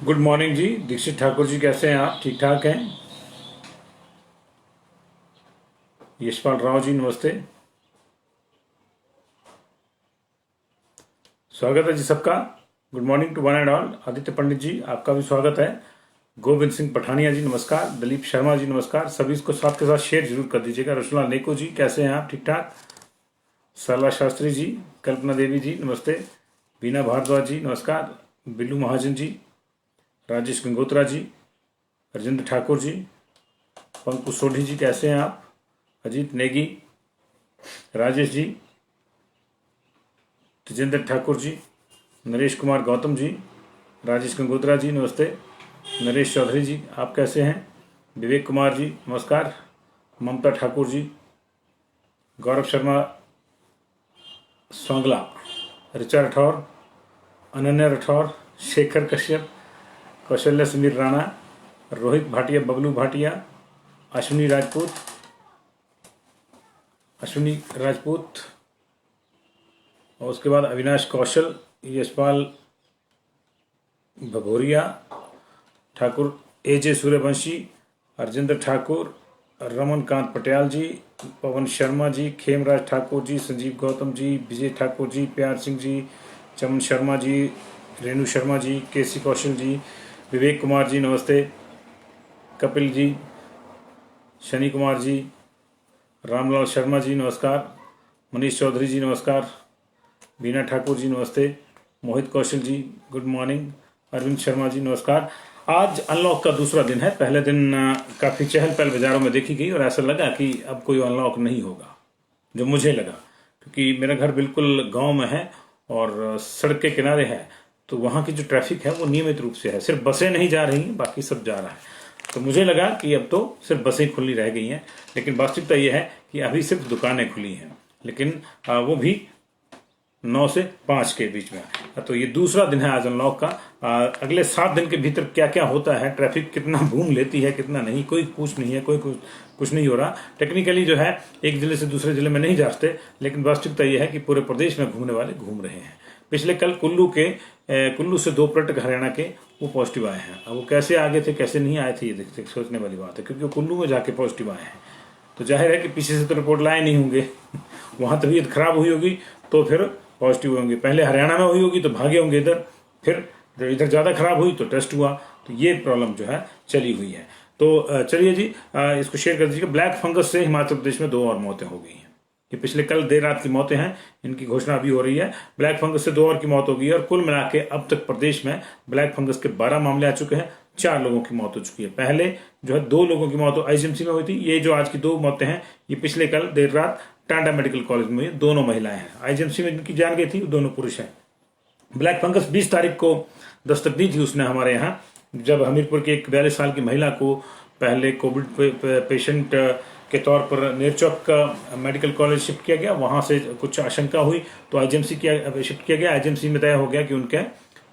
Good morning जी। दीक्षित ठाकुर जी, कैसे हैं आप? ठीक ठाक हैं? यशपाल राव जी, नमस्ते। स्वागत है जी सबका। Good morning to one and all. Aditya Pandit ji, आपका भी स्वागत है। गोविंद सिंह पठानिया जी, नमस्कार। दलीप शर्मा जी, नमस्कार। सभी इसको साथ के साथ शेयर जरूर कर दीजिएगा। रसुला नेको जी, कैसे हैं आप? ठीक ठाक? सरला शास्त्री जी, कल्पना देवी जी, नमस्ते। बीना भारद्वाज जी, नमस्कार। बिल्लू महाजन जी, राजेश गंगोत्रा जी, राजेंद्र ठाकुर जी, पंकु सोढ़ी जी, कैसे हैं आप? अजीत नेगी, राजेश जी, तेजेंद्र ठाकुर जी, नरेश कुमार गौतम जी, राजेश गंगोत्रा जी, नमस्ते। नरेश चौधरी जी, आप कैसे हैं? विवेक कुमार जी, नमस्कार। ममता ठाकुर जी, गौरव शर्मा सोंगला, ऋचा राठौर, अनन्या राठौर, शेखर कश्यप, कौशल्या समीर राणा, रोहित भाटिया, बबलू भाटिया, अश्विनी राजपूत, और उसके बाद अविनाश कौशल, यशपाल भगोरिया, ठाकुर एजे सूर्यवंशी, अर्जेंद्र ठाकुर, रमनकांत पटियाल जी, पवन शर्मा जी, खेमराज ठाकुर जी, संजीव गौतम जी, विजय ठाकुर जी, प्यार सिंह जी, चमन शर्मा जी, रेणु शर्मा जी, केसी कौशल जी, विवेक कुमार जी, नमस्ते। कपिल जी, शनि कुमार जी, रामलाल शर्मा जी, नमस्कार। मनीष चौधरी जी, नमस्कार। बीना ठाकुर जी, नमस्ते। मोहित कौशल जी, गुड मॉर्निंग। अरविंद शर्मा जी, नमस्कार। आज अनलॉक का दूसरा दिन है। पहले दिन काफ़ी चहल पहल बाजारों में देखी गई और ऐसा लगा कि अब कोई अनलॉक नहीं होगा, जो मुझे लगा, क्योंकि मेरा घर बिल्कुल गांव में है और सड़क के किनारे है, तो वहाँ की जो ट्रैफिक है वो नियमित रूप से है। सिर्फ बसें नहीं जा रही हैं, बाकी सब जा रहा है। तो मुझे लगा कि अब तो सिर्फ बसें खुली रह गई हैं, लेकिन वास्तविकता ये है कि अभी सिर्फ दुकानें खुली हैं, लेकिन वो भी 9 से 5 के बीच में। तो ये दूसरा दिन है आज अनलॉक का। अगले 7 दिन के भीतर क्या क्या होता है, ट्रैफिक कितना घूम लेती है, कितना नहीं, कोई पूछ नहीं है, कोई कुछ नहीं हो रहा। टेक्निकली जो है एक जिले से दूसरे जिले में नहीं जा सकते, लेकिन वास्तविकता यह है कि पूरे प्रदेश में घूमने वाले घूम रहे हैं। पिछले कल कुल्लू से 2 पर्यटक हरियाणा के वो पॉजिटिव आए हैं। अब वो कैसे आगे थे, कैसे नहीं आए थे, ये सोचने वाली बात है, क्योंकि वो कुल्लू में जाके पॉजिटिव आए हैं, तो जाहिर है कि पीछे से तो रिपोर्ट लाए नहीं होंगे। वहां तबीयत खराब हुई होगी तो फिर पॉजिटिव होंगे। पहले हरियाणा में हुई होगी तो भागे होंगे इधर, फिर इधर ज्यादा खराब हुई तो टेस्ट हुआ। तो ये प्रॉब्लम जो है चली हुई है। तो चलिए जी, इसको शेयर कर दीजिएगा। ब्लैक फंगस से हिमाचल प्रदेश में 2 और मौतें हो गई हैं। ये पिछले कल देर रात की मौतें हैं, इनकी घोषणा अभी हो रही है। ब्लैक फंगस से 2 और की मौत हो गई है और कुल मिला के अब तक प्रदेश में ब्लैक फंगस के 12 मामले आ चुके हैं। 4 लोगों की मौत हो चुकी है। पहले जो है 2 लोगों की मौत आईजीएमसी में हुई थी। ये जो आज की 2 मौतें हैं, ये पिछले कल देर रात टांडा मेडिकल कॉलेज में हुई। दोनों महिलाएं हैं। आईजीएमसी में जिनकी जान गई थी दोनों पुरुष हैं। ब्लैक फंगस 20 तारीख को दस्तक दी थी उसने हमारे यहाँ, जब हमीरपुर की एक 42 साल की महिला को पहले कोविड पेशेंट के तौर पर नेरचौक मेडिकल कॉलेज शिफ्ट किया गया। वहां से कुछ आशंका हुई तो आईजीएमसी शिफ्ट किया गया। आईजीएमसी में तय हो गया कि उनके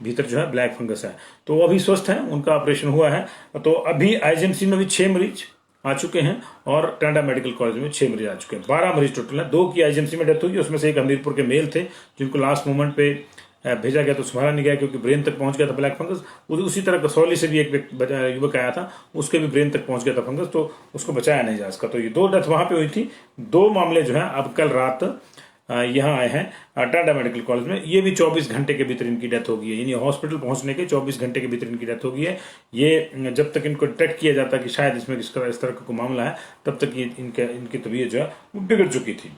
भीतर जो है ब्लैक फंगस है, तो वो अभी स्वस्थ हैं, उनका ऑपरेशन हुआ है। तो अभी आईजीएमसी में भी 6 मरीज आ चुके हैं और टांडा मेडिकल कॉलेज में 6 मरीज आ चुके हैं। 12 मरीज टोटल है। 2 की आईजीएमसी में डेथ हुई, उसमें से एक हमीरपुर के मेल थे जिनको लास्ट मोमेंट पे भेजा गया तो संभाला नहीं गया क्योंकि ब्रेन तक पहुंच गया था ब्लैक फंगस। उसी तरह कसौली से भी एक युवक आया था, उसके भी ब्रेन तक पहुंच गया था फंगस, तो उसको बचाया नहीं जा सका। तो ये 2 डेथ वहां पे हुई थी। 2 मामले जो है अब कल रात यहाँ आए हैं टांडा मेडिकल कॉलेज में। ये भी 24 घंटे के भीतर इनकी डेथ हो गई है, यानी हॉस्पिटल पहुंचने के 24 घंटे के भीतर इनकी डेथ हो गई है। ये जब तक इनको डिटेक्ट किया जाता कि शायद इसमें इस तरह का कोई मामला है, तब तक ये इनकी तबीयत जो है वो बिगड़ चुकी थी।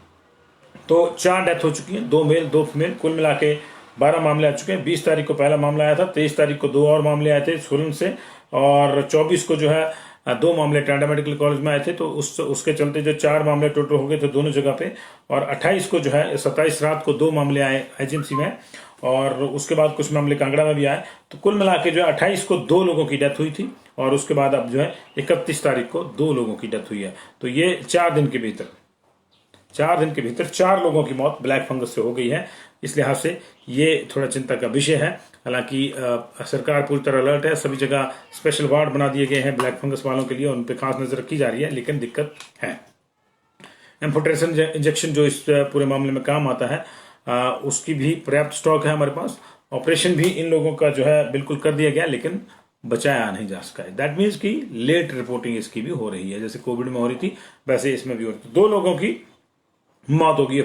तो 4 डेथ हो चुकी है, 2 मेल 2 फीमेल, कुल मिला के 12 मामले आ चुके हैं। 20 तारीख को पहला मामला आया था, 23 तारीख को 2 और मामले आए थे सोलन से, और 24 को जो है 2 मामले टांडा मेडिकल कॉलेज में आए थे। तो उसके चलते जो 4 मामले टोटल हो गए थे दोनों जगह पे। और 28 को जो है 27 रात को 2 मामले आए आईजीएमसी में, और उसके बाद कुछ मामले कांगड़ा में भी आए। तो कुल मिला के जो है 28 को 2 लोगों की डेथ हुई थी, और उसके बाद अब जो है 31 तारीख को 2 लोगों की डेथ हुई है। तो ये 4 दिन के भीतर 4 लोगों की मौत ब्लैक फंगस से हो गई है। इस लिहाज से ये थोड़ा चिंता का विषय है। हालांकि सरकार पूरी तरह अलर्ट है, सभी जगह स्पेशल वार्ड बना दिए गए हैं ब्लैक फंगस वालों के लिए, उन पर खास नजर रखी जा रही है, लेकिन दिक्कत है। एम्फोटेरेसिन इंजेक्शन जो इस पूरे मामले में काम आता है, उसकी भी पर्याप्त स्टॉक है हमारे पास। ऑपरेशन भी इन लोगों का जो है बिल्कुल कर दिया गया, लेकिन बचाया नहीं जा सका है। दैट मीन्स कि लेट रिपोर्टिंग इसकी भी हो रही है, जैसे कोविड में हो रही थी वैसे इसमें भी हो रही थी। 2 लोगों की मौत हो गई है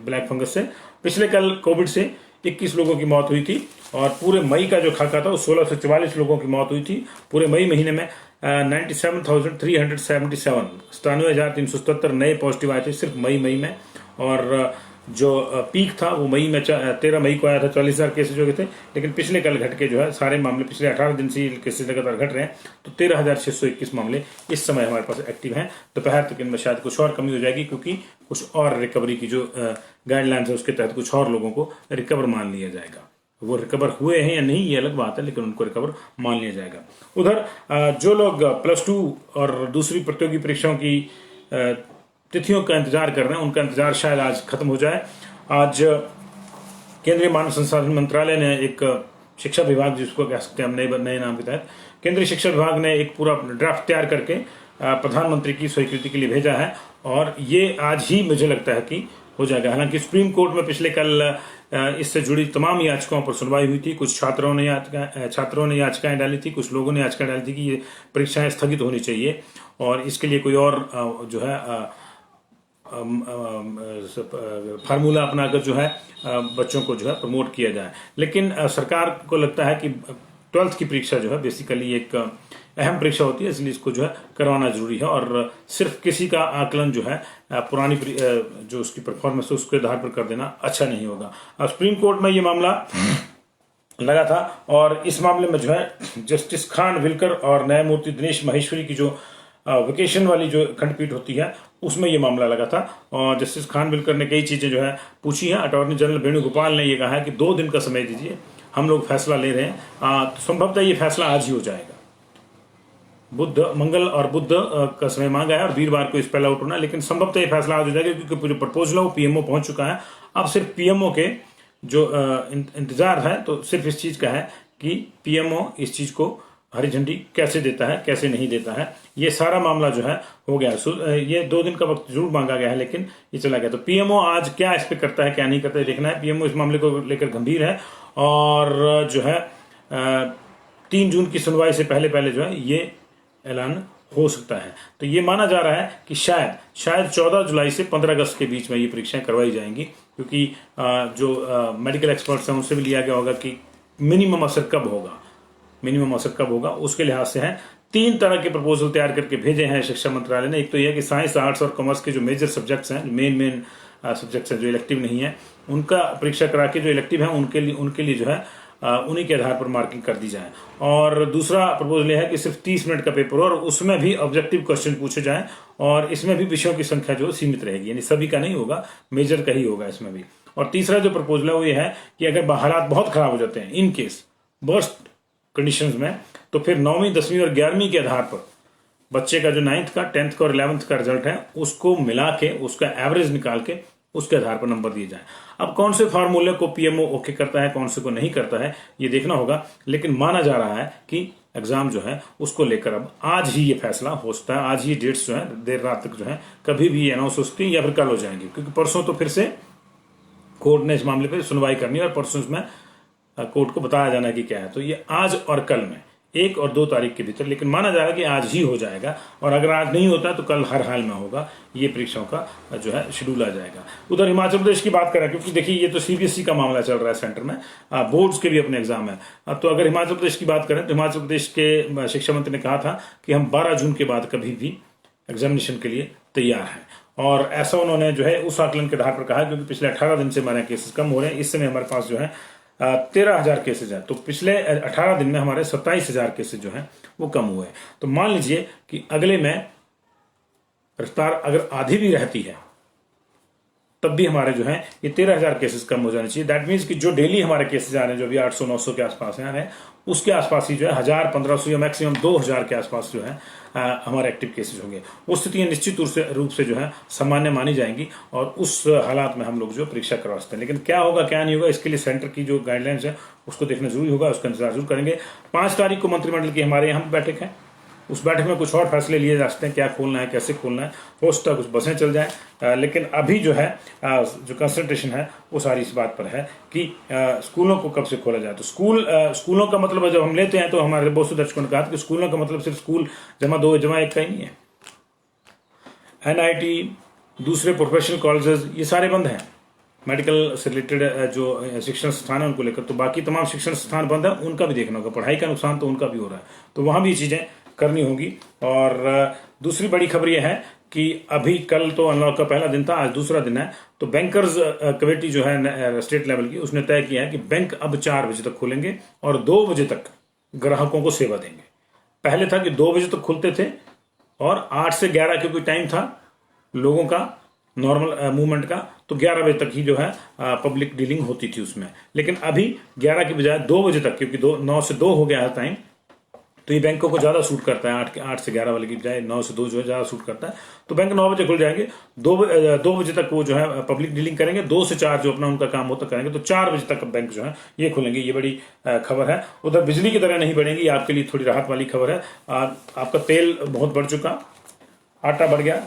ब्लैक फंगस से। पिछले कल कोविड से 21 लोगों की मौत हुई थी और पूरे मई का जो खाका था वो 1644 लोगों की मौत हुई थी। पूरे मई महीने में 97,377 97,377 नए पॉजिटिव आए थे सिर्फ मई में। और जो पीक था वो मई में 13 मई को आया था, 40,000 केसेज हो गए थे। लेकिन पिछले कल घट के जो है सारे मामले पिछले 18 दिन से केसेज लगातार घट रहे हैं, तो 13,621 मामले इस समय हमारे पास एक्टिव हैं। दोपहर तक इनमें शायद कुछ और कमी हो जाएगी, क्योंकि कुछ और रिकवरी की जो गाइडलाइंस है उसके तहत कुछ और लोगों को रिकवर मान लिया जाएगा। वो रिकवर हुए हैं या नहीं ये अलग बात है, लेकिन उनको रिकवर मान लिया जाएगा। उधर जो लोग +2 और दूसरी प्रतियोगी परीक्षाओं की तिथियों का इंतजार कर रहे हैं, उनका इंतजार शायद आज खत्म हो जाए। आज केंद्रीय मानव संसाधन मंत्रालय ने एक शिक्षा विभाग, जिसको कह सकते हैं हम नए नाम के तहत, केंद्रीय शिक्षा विभाग ने एक पूरा ड्राफ्ट तैयार करके प्रधानमंत्री की स्वीकृति के लिए भेजा है और ये आज ही मुझे लगता है कि हो जाएगा। हालांकि सुप्रीम कोर्ट में पिछले कल इससे जुड़ी तमाम याचिकाओं पर सुनवाई हुई थी। कुछ छात्रों ने याचिकाएं डाली थी, कुछ लोगों ने याचिकाएं डाली थी कि ये परीक्षाएं स्थगित होनी चाहिए और इसके लिए कोई और जो है फार्मूला अपनाकर जो है बच्चों को जो है प्रमोट किया जाए। लेकिन सरकार को लगता है कि 12th की परीक्षा जो है बेसिकली एक अहम परीक्षा होती है, इसलिए इसको जो है करवाना जरूरी है और सिर्फ किसी का आकलन जो है पुरानी जो उसकी परफॉर्मेंस है उसके आधार पर कर देना अच्छा नहीं होगा। सुप्रीम कोर्ट में ये मामला लगा था और इस मामले में जो है जस्टिस खानविलकर और न्यायमूर्ति दिनेश माहेश्वरी की जो वेकेशन वाली जो खंडपीठ होती है उसमें ये मामला लगा था और जस्टिस खानविलकर ने कई चीजें जो है पूछी हैं। अटॉर्नी जनरल वेणुगोपाल ने ये कहा है कि 2 दिन का समय दीजिए, हम लोग फैसला ले रहे हैं। तो संभवतः ये फैसला आज ही हो जाएगा। मंगल और बुध का समय मांगा है और वीरवार को इस पहला आउट होना, लेकिन संभवतः ये फैसला आज हो जाएगा क्योंकि जो प्रपोजल है वो पीएमओ पहुंच चुका है। अब सिर्फ पीएमओ के जो इंतजार है तो सिर्फ इस चीज का है कि पीएमओ इस चीज को हरी झंडी कैसे देता है कैसे नहीं देता है। ये सारा मामला जो है हो गया। ये 2 दिन का वक्त जरूर मांगा गया है लेकिन ये चला गया। तो पीएमओ आज क्या इस पे करता है क्या नहीं करता है देखना है। पीएमओ इस मामले को लेकर गंभीर है और जो है 3 जून की सुनवाई से पहले जो है ये ऐलान हो सकता है। तो ये माना जा रहा है कि शायद 14 जुलाई से 15 अगस्त के बीच में ये परीक्षाएं करवाई जाएंगी, क्योंकि जो मेडिकल एक्सपर्ट्स हैं उनसे भी लिया गया होगा कि मिनिमम असर कब होगा उसके लिहाज से है। 3 तरह के प्रपोजल तैयार करके भेजे हैं शिक्षा मंत्रालय ने। एक तो यह कि साइंस, आर्ट्स और कॉमर्स के जो मेजर सब्जेक्ट्स हैं, मेन सब्जेक्ट्स हैं जो इलेक्टिव नहीं है, उनका परीक्षा करा के जो इलेक्टिव है उनके लिए जो है उन्हीं के आधार पर मार्किंग कर दी जाए। और दूसरा प्रपोजल यह है कि सिर्फ 30 मिनट का पेपर हो और उसमें भी ऑब्जेक्टिव क्वेश्चन पूछे जाएं और इसमें भी विषयों की संख्या जो सीमित रहेगी, यानी सभी का नहीं होगा, मेजर का ही होगा इसमें भी। और तीसरा जो प्रपोजल है वो ये है कि अगर हालात बहुत खराब हो जाते हैं, इन केस वर्स्ट कंडीशंस में, तो फिर 9वीं 10वीं और 11वीं के आधार पर बच्चे का जो 9th का 10th का और 11th का रिजल्ट है उसको मिला के उसका एवरेज निकाल के उसके आधार पर नंबर दिए जाए। अब कौन से फार्मूले को पीएमओ ओके करता है कौन से को नहीं करता है ये देखना होगा, लेकिन माना जा रहा है कि एग्जाम जो है उसको लेकर अब आज ही ये फैसला हो सकता है। आज ही डेट्स जो है देर रात तक जो है कभी भी अनाउंस हो सकती है या फिर कल हो जाएंगे, क्योंकि परसों तो फिर से कोर्ट ने इस मामले पर सुनवाई करनी है और परसों इसमें कोर्ट को बताया जाना कि क्या है। तो ये आज और कल में 1 और 2 तारीख के भीतर, लेकिन माना जा रहा है कि आज ही हो जाएगा और अगर आज नहीं होता तो कल हर हाल में होगा। ये परीक्षाओं का जो है शेड्यूल आ जाएगा। उधर हिमाचल प्रदेश की बात करें, क्योंकि देखिए ये तो सीबीएसई का मामला चल रहा है सेंटर में, बोर्ड्स के भी अपने एग्जाम है। तो अगर हिमाचल प्रदेश की बात करें तो हिमाचल प्रदेश के शिक्षा मंत्री ने कहा था कि हम 12 जून के बाद कभी भी एग्जामिनेशन के लिए तैयार हैं और ऐसा उन्होंने जो है उस आकलन के आधार पर कहा, क्योंकि पिछले 18 दिन से हमारे केसेस कम हो रहे हैं। इस समय हमारे पास जो है 13,000 केसेज हैं, तो पिछले 18 दिन में हमारे 27,000 केसेज जो हैं वो कम हुए। तो मान लीजिए कि अगले में रफ्तार अगर आधी भी रहती है तब भी हमारे जो है ये 13,000 केसेस कम हो जाने चाहिए। दैट मीन्स कि जो डेली हमारे केसेज आ रहे हैं जो अभी 800-900 के आसपास आ रहे हैं उसके आसपास ही जो है 1,000-1,500 या मैक्सिमम 2,000 के आसपास जो है हमारे एक्टिव केसेज होंगे। वो स्थितियां निश्चित रूप से जो है सामान्य मानी जाएंगी और उस हालात में हम लोग जो परीक्षा करवा सकते हैं। लेकिन क्या होगा क्या नहीं होगा इसके लिए सेंटर की जो गाइडलाइंस है उसको देखना जरूरी होगा, उसका इंतजार जरूर करेंगे। 5 तारीख को मंत्रिमंडल की हमारे यहाँ बैठक है उस बैठक में कुछ और फैसले लिए जा सकते हैं, क्या खोलना है, कैसे खोलना है, हो सकता है कुछ बसें चल जाएं, लेकिन अभी जो है जो कंसंट्रेशन है वो सारी इस बात पर है कि स्कूलों को कब से खोला जाए। तो स्कूलों का मतलब जब हम लेते हैं तो हमारे बहुत से दर्शकों ने कहा कि स्कूलों का मतलब सिर्फ स्कूल जमा 2 जमा 1 का ही नहीं है। NIT, दूसरे प्रोफेशनल कॉलेजेस, ये सारे बंद हैं। मेडिकल से रिलेटेड जो शिक्षण संस्थान है उनको लेकर, तो बाकी तमाम शिक्षण संस्थान बंद है, उनका भी देखना होगा। पढ़ाई का नुकसान तो उनका भी हो रहा है, तो वहां भी चीजें करनी होगी। और दूसरी बड़ी खबर यह है कि अभी कल तो अनलॉक का पहला दिन था, आज दूसरा दिन है। तो बैंकर्स कमेटी जो है स्टेट लेवल की, उसने तय किया है कि बैंक अब 4 बजे तक खुलेंगे और 2 बजे तक ग्राहकों को सेवा देंगे। पहले था कि 2 बजे तक खुलते थे और 8 से 11 के कोई टाइम था लोगों का नॉर्मल मूवमेंट का, तो 11 बजे तक ही जो है पब्लिक डीलिंग होती थी उसमें। लेकिन अभी 11 के बजाय 2 बजे तक, क्योंकि 9 से 2 हो गया है टाइम, तो ये बैंकों को ज्यादा सूट करता है। 8 से 11 वाले की बजाय 9 से 2 जो है ज्यादा सूट करता है। तो बैंक 9 बजे खुल जाएंगे, 2 बजे तक वो जो है पब्लिक डीलिंग करेंगे, 2 से 4 जो अपना उनका काम होता करेंगे, तो 4 बजे तक बैंक जो है ये खुलेंगे। ये बड़ी खबर है। उधर बिजली की दरें नहीं बढ़ेंगी, आपके लिए थोड़ी राहत वाली खबर है। आपका तेल बहुत बढ़ चुका, आटा बढ़ गया,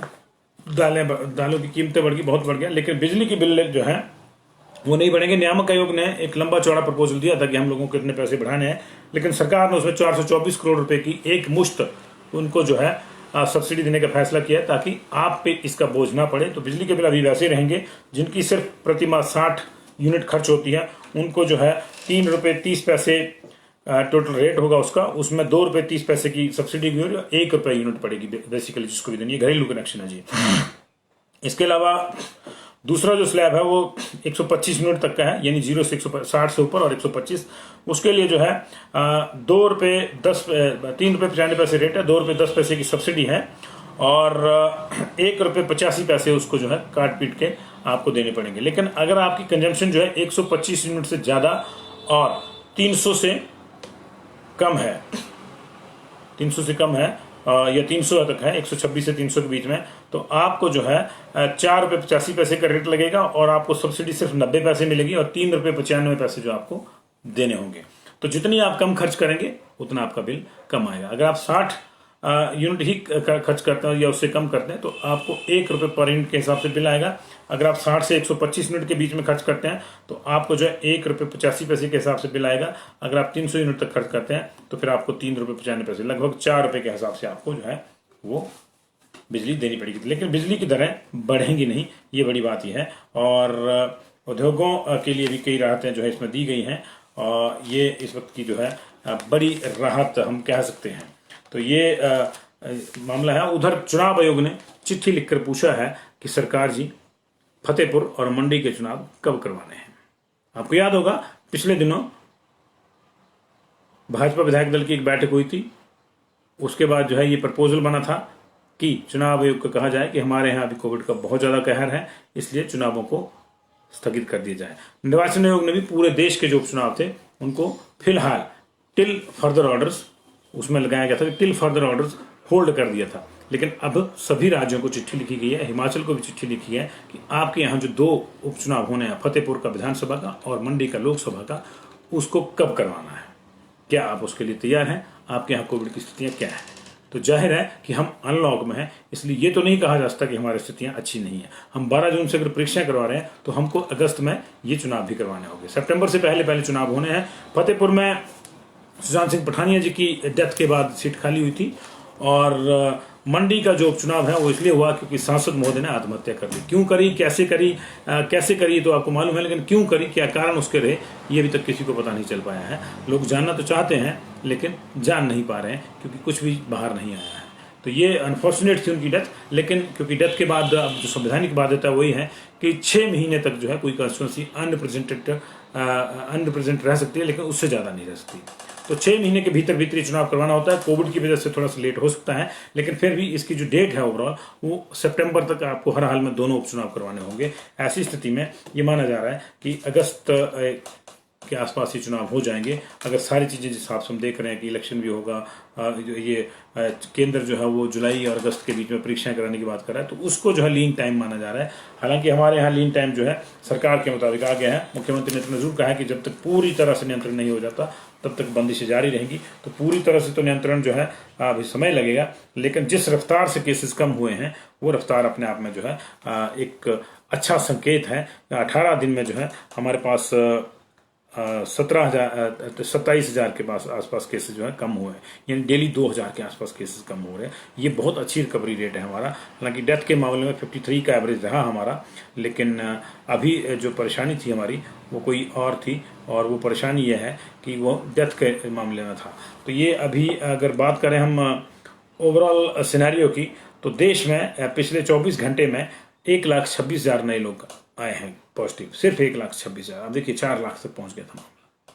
दालों की कीमतें बढ़ गई, बहुत बढ़ गया, लेकिन बिजली की बिल जो है वो नहीं बढ़ेंगे। नियामक आयोग ने एक लंबा चौड़ा प्रपोजल दिया था कि हम लोगों को इतने पैसे बढ़ाने हैं, लेकिन सरकार ने उसमें 424 करोड़ रुपए की एक मुश्त उनको जो है सब्सिडी देने का फैसला किया है, ताकि आप पे इसका बोझ ना पड़े। तो बिजली के बिल अभी वैसे रहेंगे, जिनकी सिर्फ प्रति माह 60 यूनिट खर्च होती है, उनको जो है 3 रुपये 30 पैसे टोटल रेट होगा उसका, उसमें 2 रुपये 30 पैसे की सब्सिडी भी होगी, 1 रुपये यूनिट पड़ेगी बेसिकली जिसको भी देनी है। घरेलू कनेक्शन है जी। इसके अलावा दूसरा जो स्लैब है वो 125 यूनिट तक का है, यानी 0 से 160 से ऊपर और 125, उसके लिए जो है 2 रुपये 3 रुपये 95 पैसे रेट है, 2 रुपये 10 पैसे की सब्सिडी है और 1 रुपये 85 पैसे उसको जो है काट पीट के आपको देने पड़ेंगे। लेकिन अगर आपकी कंजम्पशन जो है 125 यूनिट से ज्यादा और 300 से कम है, 300 से कम है या 300 तक है, 126 से 300 के बीच में, तो आपको जो है 4 रुपये 85 पैसे का रेट लगेगा और आपको सब्सिडी सिर्फ 90 पैसे मिलेगी और 3 रुपये 95 पैसे जो आपको देने होंगे। तो जितनी आप कम खर्च करेंगे उतना आपका बिल कम आएगा। अगर आप 60 यूनिट ही खर्च करते हैं या उससे कम करते हैं तो आपको 1 रुपये पर यूनिट के हिसाब से बिल आएगा। अगर आप 60 से 125 यूनिट के बीच में खर्च करते हैं तो आपको जो है 1 रुपये 85 पैसे के हिसाब से बिल आएगा। अगर आप 300 यूनिट तक खर्च करते हैं तो फिर आपको 3 रुपये 95 पैसे, लगभग 4 रुपये के हिसाब से आपको जो है वो बिजली देनी पड़ेगी। लेकिन बिजली की दरें बढ़ेंगी नहीं, ये बड़ी बात यह है। और उद्योगों के लिए भी कई राहतें जो है इसमें दी गई हैं और ये इस वक्त की जो है बड़ी राहत हम कह सकते हैं। तो ये मामला है। उधर चुनाव आयोग ने चिट्ठी लिखकर पूछा है कि सरकार जी फतेहपुर और मंडी के चुनाव कब करवाने हैं। आपको याद होगा पिछले दिनों भाजपा विधायक दल की एक बैठक हुई थी, उसके बाद जो है ये प्रपोजल बना था कि चुनाव आयोग को कहा जाए कि हमारे यहाँ अभी कोविड का बहुत ज्यादा कहर है, इसलिए चुनावों को स्थगित कर दिया जाए। निर्वाचन आयोग ने भी पूरे देश के जो उपचुनाव थे उनको फिलहाल टिल फर्दर ऑर्डर्स उसमें लगाया गया था कि टिल फर्दर ऑर्डर्स होल्ड कर दिया था। लेकिन अब सभी राज्यों को चिट्ठी लिखी गई है, हिमाचल को भी चिट्ठी लिखी है कि आपके यहाँ जो 2 उपचुनाव होने हैं, फतेहपुर का विधानसभा का और मंडी का लोकसभा का, उसको कब करवाना है, क्या आप उसके लिए तैयार हैं, आपके यहाँ कोविड की स्थितियां क्या है। तो जाहिर है कि हम अनलॉक में हैं, इसलिए ये तो नहीं कहा जा सकता कि हमारी स्थितियां अच्छी नहीं है। हम 12 जून से अगर परीक्षाएं करवा रहे हैं तो हमको अगस्त में ये चुनाव भी करवाने होंगे। सितंबर से पहले चुनाव होने हैं। फतेहपुर में सुशांत सिंह पठानिया जी की डेथ के बाद सीट खाली हुई थी और मंडी का जो उपचुनाव है वो इसलिए हुआ क्योंकि सांसद महोदय ने आत्महत्या कर ली। क्यों करी, कैसे करी तो आपको मालूम है, लेकिन क्यों करी, क्या कारण उसके रहे, ये अभी तक किसी को पता नहीं चल पाया है। लोग जानना तो चाहते हैं लेकिन जान नहीं पा रहे हैं क्योंकि कुछ भी बाहर नहीं आया है। तो ये अनफॉर्चुनेट थी उनकी डेथ। लेकिन क्योंकि डेथ के बाद अब जो संवैधानिक बाध्यता वही है कि 6 महीने तक जो है कोई कंस्टिट्यूंसी अनरिप्रेजेंट रह सकती है, लेकिन उससे ज्यादा नहीं रह सकती। तो 6 महीने के भीतर भीतर ही चुनाव करवाना होता है। कोविड की वजह से थोड़ा सा लेट हो सकता है, लेकिन फिर भी इसकी जो डेट है ओवरऑल वो सितंबर तक आपको हर हाल में दोनों उपचुनाव करवाने होंगे। ऐसी स्थिति में ये माना जा रहा है कि अगस्त के आसपास ये चुनाव हो जाएंगे। अगर सारी चीज़ें जिस हिसाब से हम देख रहे हैं कि इलेक्शन भी होगा, केंद्र जो है वो जुलाई और अगस्त के बीच में परीक्षाएं कराने की बात कर रहा है, तो उसको जो है लीन टाइम माना जा रहा है। हालांकि हमारे यहाँ लीन टाइम जो है सरकार के मुताबिक आ गया है। मुख्यमंत्री ने इतना जरूर कहा है कि जब तक पूरी तरह से नियंत्रण नहीं हो जाता तब तक बंदिशें जारी रहेंगी। तो पूरी तरह से तो नियंत्रण जो है अभी समय लगेगा, लेकिन जिस रफ्तार से केसेस कम हुए हैं वो रफ्तार अपने आप में जो है एक अच्छा संकेत है। 18 दिन में जो है हमारे पास 27,000 के पास आसपास केसेस जो है कम हुए हैं, यानी डेली 2,000 के आसपास केसेस कम हो रहे हैं। ये बहुत अच्छी रिकवरी रेट है हमारा। हालांकि डेथ के मामले में 53 का एवरेज रहा हमारा, लेकिन अभी जो परेशानी थी हमारी वो कोई और थी, और वो परेशानी ये है कि वो डेथ के मामले में था। तो ये अभी अगर बात करें हम ओवरऑल सिनेरियो की, तो देश में पिछले 24 घंटे में 1,26,000 नए लोग आए हैं पॉजिटिव, सिर्फ 1,26,000। अब देखिए 4 लाख तक पहुंच गया था मामला,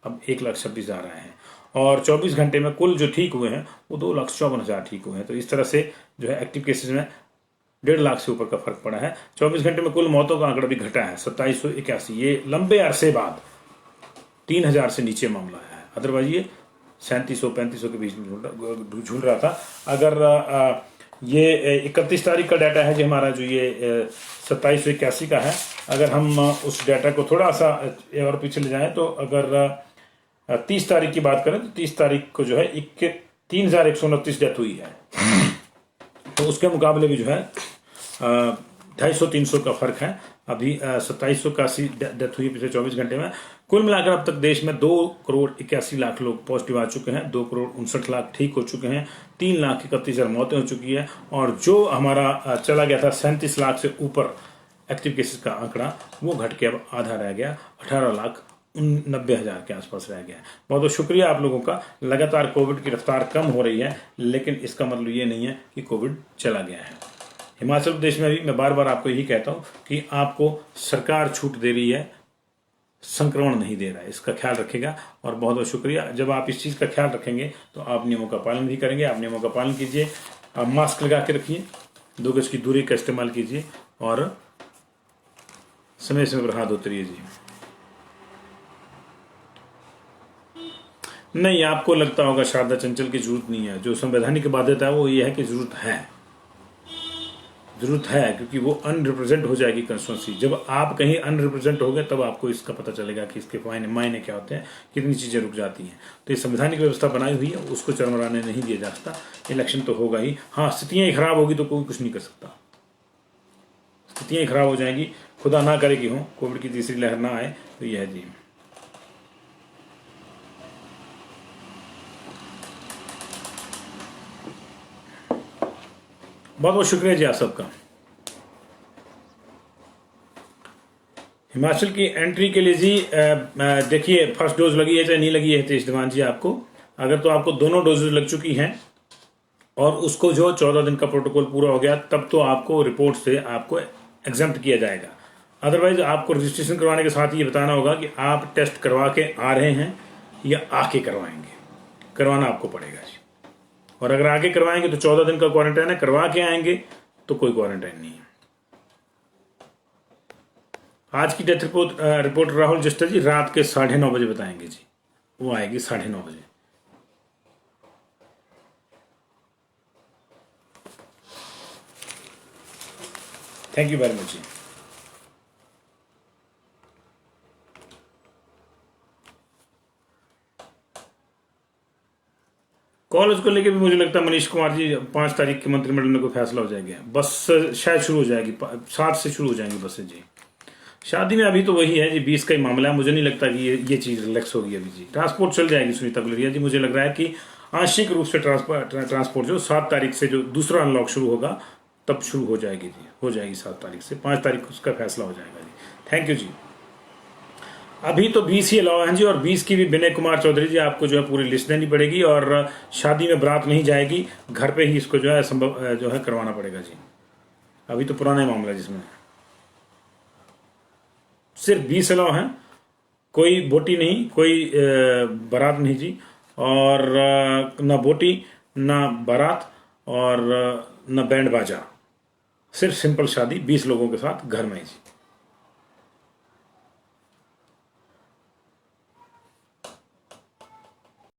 अब 1,26,000 आए हैं। और 24 घंटे में कुल जो ठीक हुए हैं वो 2,54,000 ठीक हुए हैं। तो इस तरह से जो है एक्टिव केसेज में 1.5 लाख से ऊपर का फर्क पड़ा है। 24 घंटे में कुल मौतों का आंकड़ा भी घटा है 2781। ये लंबे अरसे बाद 3,000 से नीचे मामला है। अदरवाइज ये 3700-3500 के बीच में झूल रहा था। अगर ये 31 तारीख का डाटा है जो हमारा, जो ये 2781 का है, अगर हम उस डाटा को थोड़ा सा और पीछे ले जाएं, तो अगर 30 तारीख की बात करें तो 30 तारीख को जो है 3,129 डेथ हुई है। तो उसके मुकाबले भी जो है 250-300 का फर्क है। अभी 2781 डेथ हुई पिछले 24 घंटे में। कुल मिलाकर अब तक देश में 2,81,00,000 लोग पॉजिटिव आ चुके हैं, 2,59,00,000 ठीक हो चुके हैं, 3,31,000 मौतें हो चुकी है। और जो हमारा चला गया था 37 लाख से ऊपर एक्टिव केसेस का आंकड़ा, वो घट के अब आधा रह गया, 18,90,000 के आसपास रह गया है। बहुत बहुत शुक्रिया आप लोगों का। लगातार कोविड की रफ्तार कम हो रही है, लेकिन इसका मतलब ये नहीं है कि कोविड चला गया है। हिमाचल प्रदेश में भी मैं बार बार आपको यही कहता हूं कि आपको सरकार छूट दे रही है, संक्रमण नहीं दे रहा है। इसका ख्याल रखेगा। और बहुत बहुत शुक्रिया। जब आप इस चीज़ का ख्याल रखेंगे तो आप नियमों का पालन भी करेंगे। आप नियमों का पालन कीजिए, आप मास्क लगा के रखिए, 2 गज की दूरी का इस्तेमाल कीजिए, और समय समय पर हाथ धोते रहिए जी। नहीं, आपको लगता होगा शारदा चंचल की जरूरत नहीं है। जो संवैधानिक बाध्यता है वो ये है कि जरूरत है, क्योंकि वो अनरिप्रेजेंट हो जाएगी कंस्टिट्यूंसी। जब आप कहीं अनरिप्रेजेंट हो गए तब आपको इसका पता चलेगा कि इसके मायने क्या होते हैं, कितनी चीज़ें रुक जाती हैं। तो ये संवैधानिक व्यवस्था बनाई हुई है, उसको चरमराने नहीं दिया जा सकता। इलेक्शन तो होगा ही। हाँ, स्थितियाँ ही खराब होगी तो कोई कुछ नहीं कर सकता। स्थितियाँ ही खराब हो जाएंगी, खुदा ना करे कि हो कोविड की तीसरी लहर ना आए। तो यह है जी। बहुत बहुत शुक्रिया जी आप सबका। हिमाचल की एंट्री के लिए जी देखिए, फर्स्ट डोज लगी है चाहे नहीं लगी है हितेश दीवान जी, आपको अगर तो आपको दोनों डोजेज लग चुकी हैं और उसको जो 14 दिन का प्रोटोकॉल पूरा हो गया, तब तो आपको रिपोर्ट से आपको एग्जम्प्ट किया जाएगा। अदरवाइज आपको रजिस्ट्रेशन करवाने के साथ ये बताना होगा कि आप टेस्ट करवा के आ रहे हैं या आके करवाएंगे। करवाना आपको पड़ेगा जी। और अगर आगे करवाएंगे तो 14 दिन का क्वारंटाइन है, करवा के आएंगे तो कोई क्वारंटाइन नहीं है। आज की डेथ रिपोर्ट राहुल जस्टर जी रात के 9:30 बजे बताएंगे जी, वो आएगी 9:30 बजे। Thank you very much ji. College को लेके भी मुझे लगता है मनीष कुमार जी 5 तारीख के मंत्रिमंडल में कोई फैसला हो जाएगा। बस शायद शुरू हो जाएगी, 7 से शुरू हो जाएंगी बसें जी। शादी में अभी तो वही है जी, 20 का ही मामला है। मुझे नहीं लगता कि ये चीज़ रिलैक्स होगी अभी जी। ट्रांसपोर्ट चल जाएगी सुनीता गुलेरिया जी। मुझे लग रहा है कि आंशिक रूप से ट्रांसपोर्ट जो 7 तारीख से जो दूसरा अनलॉक शुरू होगा तब शुरू हो जाएगी जी, हो जाएगी 7 तारीख से। 5 तारीख को उसका फैसला हो जाएगा जी। थैंक यू जी। अभी तो 20 ही अलावा हैं जी, और 20 की भी विनय कुमार चौधरी जी आपको जो है पूरी लिस्ट देनी पड़ेगी, और शादी में बारात नहीं जाएगी, घर पे ही इसको जो है संभव जो है करवाना पड़ेगा जी। अभी तो पुराना मामला जिसमें सिर्फ 20 अलाव हैं, कोई बोटी नहीं, कोई बारात नहीं जी, और ना बोटी ना बारात और ना बैंड बाजा, सिर्फ सिंपल शादी 20 लोगों के साथ घर में जी।